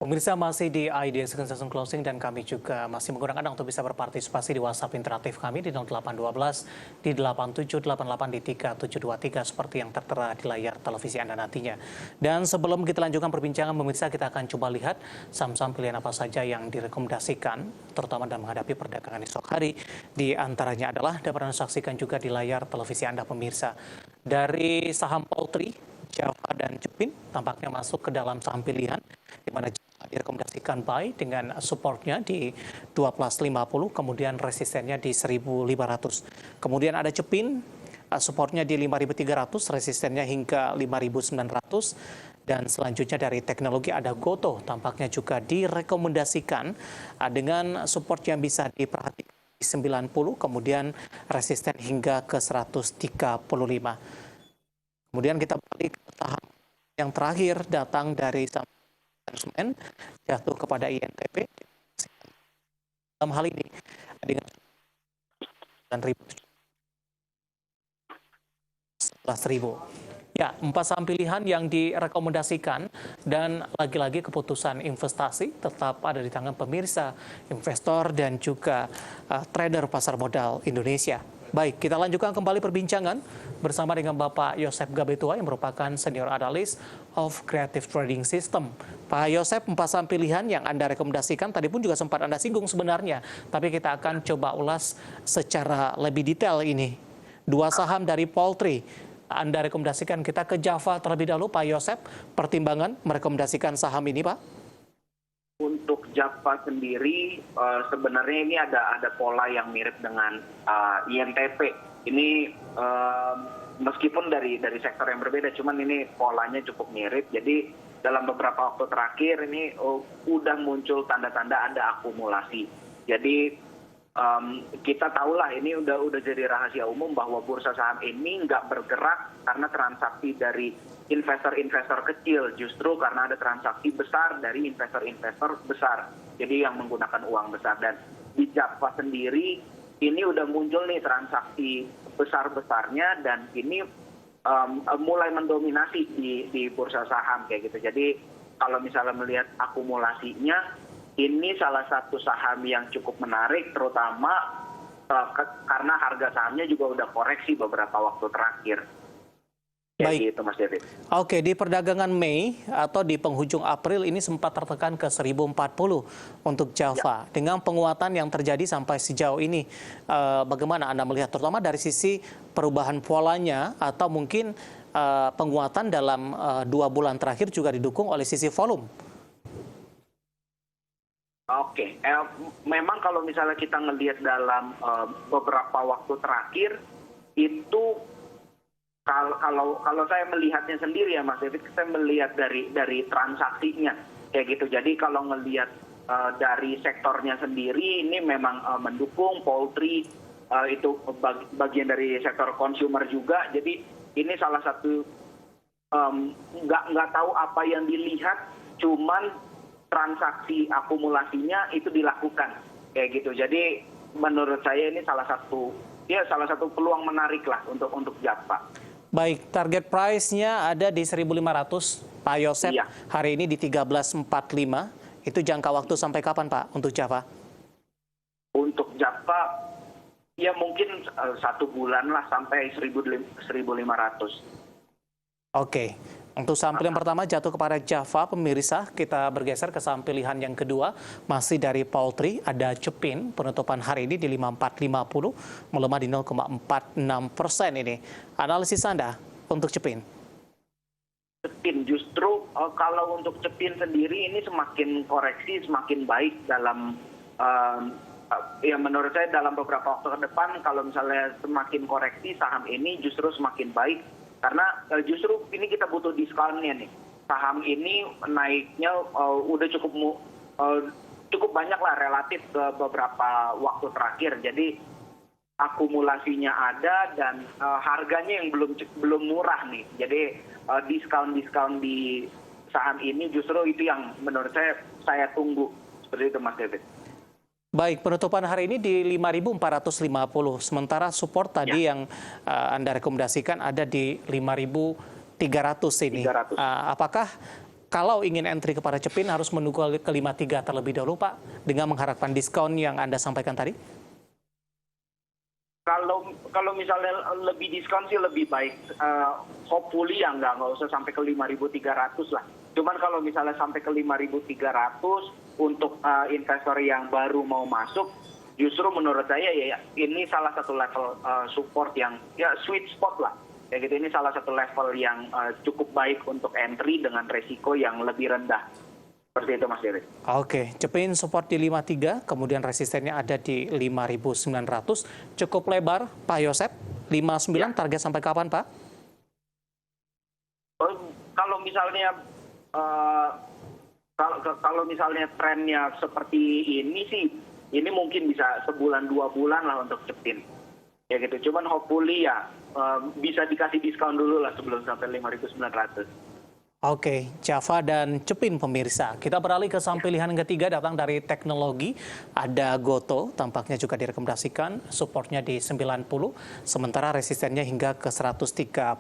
Pemirsa masih di IDS Session Closing dan kami juga masih menggunakan Anda untuk bisa berpartisipasi di WhatsApp interaktif kami di 0812 di 8788 di 3723 seperti yang tertera di layar televisi Anda nantinya. Dan sebelum kita lanjutkan perbincangan pemirsa, kita akan coba lihat saham-saham pilihan apa saja yang direkomendasikan terutama dalam menghadapi perdagangan esok hari. Di antaranya adalah dapat Anda saksikan juga di layar televisi Anda pemirsa. Dari saham poultry, Java dan Jepin tampaknya masuk ke dalam saham pilihan di mana direkomendasikan buy dengan supportnya di 12.50, kemudian resistennya di 1.500. Kemudian ada Cepin, supportnya di 5.300, resistennya hingga 5.900. Dan selanjutnya dari teknologi ada Goto, tampaknya juga direkomendasikan dengan support yang bisa diperhatikan di 90, kemudian resisten hingga ke 135. Kemudian kita balik ke saham yang terakhir datang dari saham konsumen jatuh kepada INTP dalam hal ini dengan 11.000. Ya, 4 saham pilihan yang direkomendasikan dan lagi-lagi keputusan investasi tetap ada di tangan pemirsa, investor dan juga trader pasar modal Indonesia. Baik, kita lanjutkan kembali perbincangan bersama dengan Bapak Yosep Gabetua yang merupakan Senior Analyst of Creative Trading System. Pak Yosep, 4 saham pilihan yang Anda rekomendasikan tadi pun juga sempat Anda singgung sebenarnya, tapi kita akan coba ulas secara lebih detail ini. 2 saham dari poultry, Anda rekomendasikan. Kita ke Java terlebih dahulu, Pak Yosep, pertimbangan merekomendasikan saham ini, Pak? Untuk Java sendiri sebenarnya ini ada pola yang mirip dengan INTP. Ini meskipun dari sektor yang berbeda, cuman ini polanya cukup mirip. Jadi dalam beberapa waktu terakhir ini udah muncul tanda-tanda ada akumulasi. Jadi kita tahulah ini udah jadi rahasia umum bahwa bursa saham ini nggak bergerak karena transaksi dari investor-investor kecil, justru karena ada transaksi besar dari investor-investor besar. Jadi yang menggunakan uang besar. Dan di Java sendiri ini udah muncul nih transaksi besar-besarnya dan ini mulai mendominasi di bursa saham kayak gitu. Jadi kalau misalnya melihat akumulasinya, ini salah satu saham yang cukup menarik, terutama karena harga sahamnya juga udah koreksi beberapa waktu terakhir. Baik, gitu, Mas David. Oke, di perdagangan Mei atau di penghujung April ini sempat tertekan ke 1040 untuk Java. Ya. Dengan penguatan yang terjadi sampai sejauh ini, bagaimana Anda melihat terutama dari sisi perubahan polanya atau mungkin penguatan dalam 2 bulan terakhir juga didukung oleh sisi volume? Oke, memang kalau misalnya kita ngelihat dalam beberapa waktu terakhir itu kalau saya melihatnya sendiri ya Mas David, saya melihat dari transaksinya kayak gitu. Jadi kalau ngelihat dari sektornya sendiri ini memang mendukung poultry, itu bagian dari sektor consumer juga. Jadi ini salah satu nggak tahu apa yang dilihat, cuman transaksi akumulasinya itu dilakukan kayak gitu. Jadi menurut saya ini salah satu peluang menarik lah untuk Java. Baik, target price-nya ada di 1.500, Pak Yosep. Iya. Hari ini di 13.45. Itu jangka waktu sampai kapan, Pak, untuk Java? Untuk Java, ya mungkin 1 bulan lah sampai 1.500. Oke. Untuk saham pilihan pertama jatuh kepada Java, pemirsa. Kita bergeser ke saham pilihan yang kedua, masih dari poultry, ada Cepin, penutupan hari ini di 5450, melemah di 0,46% ini. Analisis Anda untuk Cepin? Cepin, justru kalau untuk Cepin sendiri ini semakin koreksi, semakin baik dalam, ya menurut saya dalam beberapa waktu ke depan, kalau misalnya semakin koreksi, saham ini justru semakin baik. Karena justru ini kita butuh diskonnya nih. Saham ini naiknya udah cukup banyak lah relatif ke beberapa waktu terakhir. Jadi akumulasinya ada dan harganya yang belum murah nih. Jadi diskon di saham ini justru itu yang menurut saya tunggu. Seperti itu Mas David. Baik, penutupan hari ini di 5.450. Sementara support tadi yang Anda rekomendasikan ada di 5.300 ini. 300. Apakah kalau ingin entry kepada Cepin harus menunggu ke 53 terlebih dahulu Pak, dengan mengharapkan diskon yang Anda sampaikan tadi? Kalau misalnya lebih diskon sih lebih baik. Hopefully ya nggak usah sampai ke 5.300 lah. Cuman kalau misalnya sampai ke 5.300 untuk investor yang baru mau masuk, justru menurut saya ya ini salah satu level support yang ya sweet spot lah. Ya gitu, ini salah satu level yang cukup baik untuk entry dengan resiko yang lebih rendah. Seperti itu Mas Dery. Oke, Cepin support di 53, kemudian resistennya ada di 5.900. Cukup lebar, Pak Yosep. 59 Ya. target sampai kapan, Pak? Kalau misalnya kalau misalnya trennya seperti ini sih, ini mungkin bisa sebulan 2 bulan lah untuk Cepin. Ya gitu. Cuman hopefully ya bisa dikasih diskon dulu lah sebelum sampai 5.900. Oke, Java dan Cepin pemirsa. Kita beralih ke saham pilihan ketiga datang dari teknologi. Ada Goto, tampaknya juga direkomendasikan, supportnya di 90, sementara resistennya hingga ke 135.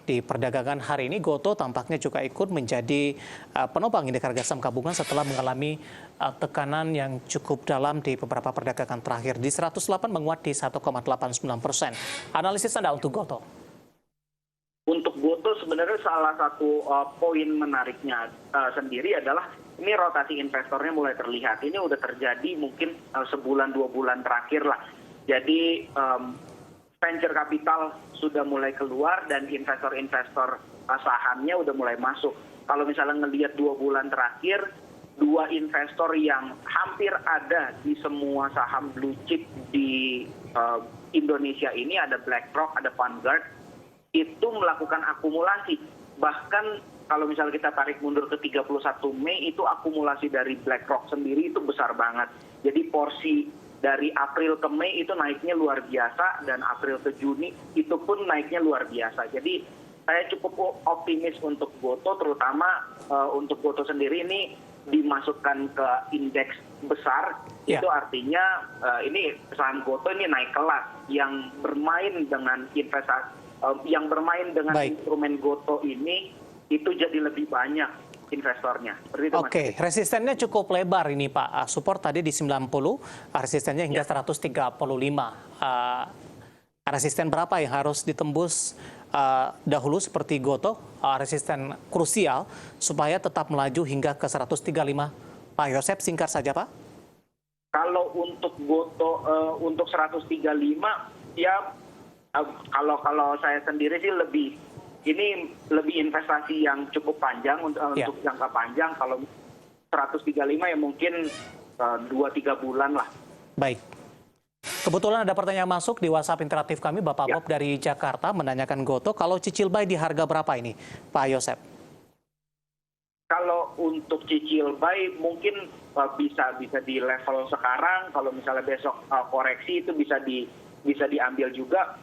Di perdagangan hari ini, Goto tampaknya juga ikut menjadi penopang indeks harga saham gabungan setelah mengalami tekanan yang cukup dalam di beberapa perdagangan terakhir. Di 108 menguat di 1,89%. Analisis Anda untuk Goto? Untuk Goto sebenarnya salah satu poin menariknya sendiri adalah ini rotasi investornya mulai terlihat. Ini udah terjadi mungkin sebulan 2 bulan terakhir lah. Jadi venture capital sudah mulai keluar dan investor-investor sahamnya udah mulai masuk. Kalau misalnya ngelihat 2 bulan terakhir, 2 investor yang hampir ada di semua saham blue chip di Indonesia ini, ada BlackRock, ada Vanguard, itu melakukan akumulasi. Bahkan kalau misalnya kita tarik mundur ke 31 Mei, itu akumulasi dari BlackRock sendiri itu besar banget. Jadi porsi dari April ke Mei itu naiknya luar biasa, dan April ke Juni itu pun naiknya luar biasa. Jadi saya cukup optimis untuk Goto, terutama untuk Goto sendiri ini dimasukkan ke indeks besar. Itu artinya ini saham Goto ini naik kelas, yang bermain dengan investasi, yang bermain dengan instrumen Goto ini itu jadi lebih banyak investornya. Oke, resistennya cukup lebar ini Pak. Support tadi di 90, resistennya hingga 135. Resisten berapa yang harus ditembus dahulu seperti Goto? Resisten krusial supaya tetap melaju hingga ke 135. Pak Yosep, singkat saja Pak. Kalau untuk Goto untuk 135 ya, kalau saya sendiri sih lebih investasi yang cukup panjang untuk jangka panjang. Kalau 135 ya mungkin 2-3 bulan lah. Baik. Kebetulan ada pertanyaan masuk di WhatsApp interaktif kami, Bapak Bob dari Jakarta menanyakan Goto, kalau cicil buy di harga berapa ini, Pak Yosep? Kalau untuk cicil buy mungkin bisa di level sekarang. Kalau misalnya besok koreksi itu bisa diambil juga.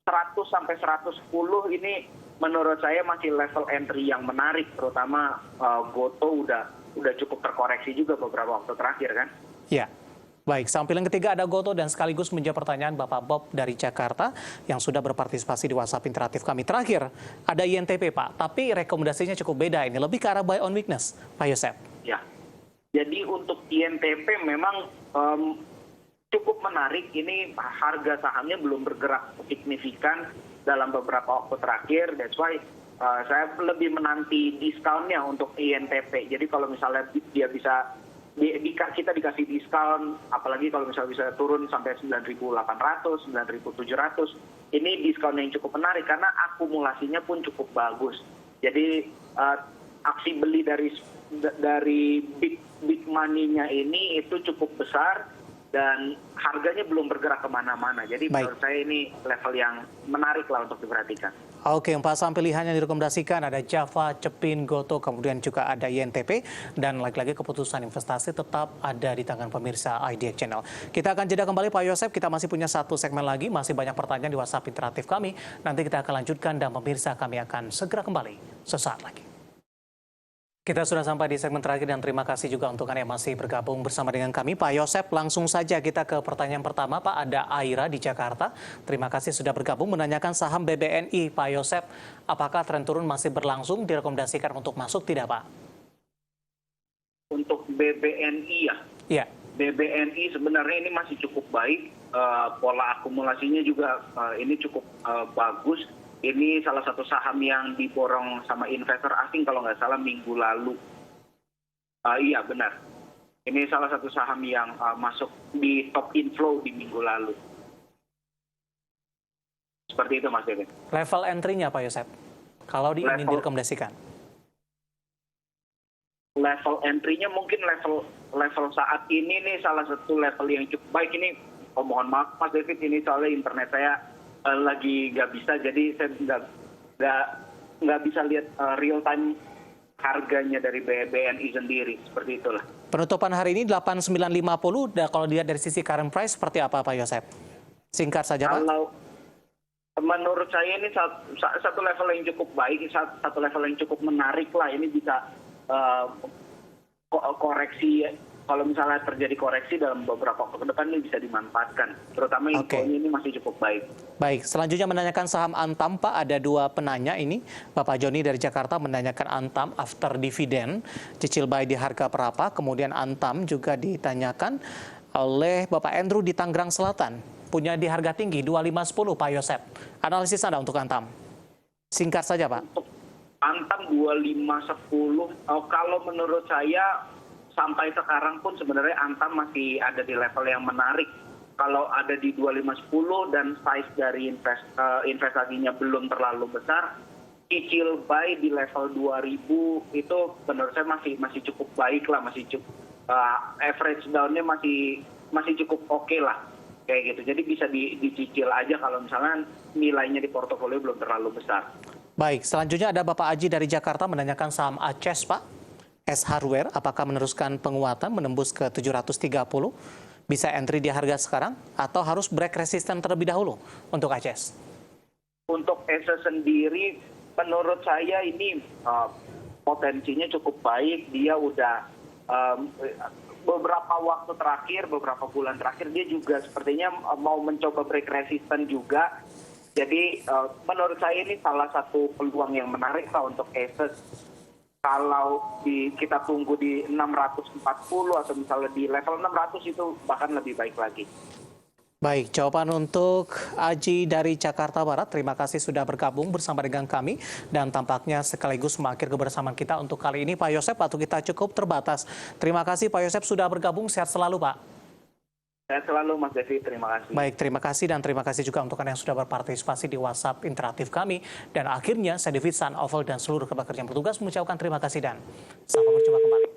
100 sampai 110 ini menurut saya masih level entry yang menarik, terutama Goto udah cukup terkoreksi juga beberapa waktu terakhir kan. Ya. Baik, saham pilihan ketiga ada Goto dan sekaligus menjawab pertanyaan Bapak Bob dari Jakarta yang sudah berpartisipasi di WhatsApp interaktif kami. Terakhir, ada INTP Pak, tapi rekomendasinya cukup beda ini, lebih ke arah buy on weakness, Pak Yosep. Ya, jadi untuk INTP memang cukup menarik. Ini harga sahamnya belum bergerak signifikan dalam beberapa waktu terakhir. That's why saya lebih menanti diskonnya untuk INTP. Jadi kalau misalnya dia bisa kita dikasih diskon, apalagi kalau misalnya bisa turun sampai 9.800, 9.700, ini diskon yang cukup menarik karena akumulasinya pun cukup bagus. Jadi aksi beli dari big money-nya ini itu cukup besar dan harganya belum bergerak kemana-mana. Jadi menurut saya ini level yang menarik lah untuk diperhatikan. Oke, 4 saham pilihan yang direkomendasikan ada Java, Cepin, Goto, kemudian juga ada INTP. Dan lagi-lagi keputusan investasi tetap ada di tangan pemirsa IDX Channel. Kita akan jeda kembali Pak Yosep, kita masih punya satu segmen lagi, masih banyak pertanyaan di WhatsApp interaktif kami. Nanti kita akan lanjutkan dan pemirsa kami akan segera kembali sesaat lagi. Kita sudah sampai di segmen terakhir dan terima kasih juga untuk Anda yang masih bergabung bersama dengan kami. Pak Yosep, langsung saja kita ke pertanyaan pertama. Pak, ada Aira di Jakarta. Terima kasih sudah bergabung menanyakan saham BBNI. Pak Yosep, apakah tren turun masih berlangsung? Direkomendasikan untuk masuk tidak, Pak? Untuk BBNI ya? Iya. BBNI sebenarnya ini masih cukup baik. Pola akumulasinya juga ini cukup bagus. Ini salah satu saham yang diborong sama investor asing kalau nggak salah minggu lalu. Iya benar. Ini salah satu saham yang masuk di top inflow di minggu lalu. Seperti itu Mas Devin. Level entry-nya Pak Yosep, kalau ingin direkomendasikan? Level entry-nya mungkin level saat ini nih salah satu level yang cukup baik. Ini mohon maaf Mas David, ini soalnya internet saya lagi nggak bisa, jadi saya nggak bisa lihat real time harganya dari BBNI sendiri, seperti itulah. Penutupan hari ini 8950, kalau dilihat dari sisi current price seperti apa Pak Yosep? Singkat saja Pak. Kalau menurut saya ini satu level yang cukup baik, satu level yang cukup menarik lah. Ini bisa koreksi. Kalau misalnya terjadi koreksi dalam beberapa waktu ke depan ini bisa dimanfaatkan. Terutama infonya ini masih cukup baik. Baik, selanjutnya menanyakan saham Antam, Pak. Ada dua penanya ini. Bapak Joni dari Jakarta menanyakan Antam after dividend, cicil buy di harga berapa. Kemudian Antam juga ditanyakan oleh Bapak Andrew di Tangerang Selatan. Punya di harga tinggi, 2510 Pak Yosep. Analisis Anda untuk Antam. Singkat saja Pak. Untuk Antam 2510, kalau menurut saya sampai sekarang pun sebenarnya Antam masih ada di level yang menarik. Kalau ada di 2510 dan size dari investasinya belum terlalu besar, cicil buy di level 2000 itu menurut saya masih cukup baik lah, masih cukup average down-nya masih cukup oke lah. Kayak gitu. Jadi bisa dicicil aja kalau misalnya nilainya di portofolio belum terlalu besar. Baik, selanjutnya ada Bapak Aji dari Jakarta menanyakan saham ACES, Pak. S Hardware, apakah meneruskan penguatan menembus ke 730? Bisa entry di harga sekarang atau harus break resisten terlebih dahulu untuk ACES? Untuk ACES sendiri, menurut saya ini potensinya cukup baik. Dia udah beberapa waktu terakhir, beberapa bulan terakhir, dia juga sepertinya mau mencoba break resisten juga. Jadi menurut saya ini salah satu peluang yang menarik lah untuk ACES. Kalau kita tunggu di 640 atau misalnya di level 600 itu bahkan lebih baik lagi. Baik, jawaban untuk Aji dari Jakarta Barat. Terima kasih sudah bergabung bersama dengan kami. Dan tampaknya sekaligus mengakhiri kebersamaan kita untuk kali ini. Pak Yosep, waktu kita cukup terbatas. Terima kasih Pak Yosep sudah bergabung. Sehat selalu Pak. Sehat selalu Mas Devi, terima kasih. Baik, terima kasih dan terima kasih juga untuk Anda yang sudah berpartisipasi di WhatsApp interaktif kami. Dan akhirnya saya David San Oval dan seluruh kerja yang bertugas mengucapkan terima kasih dan sampai berjumpa kembali.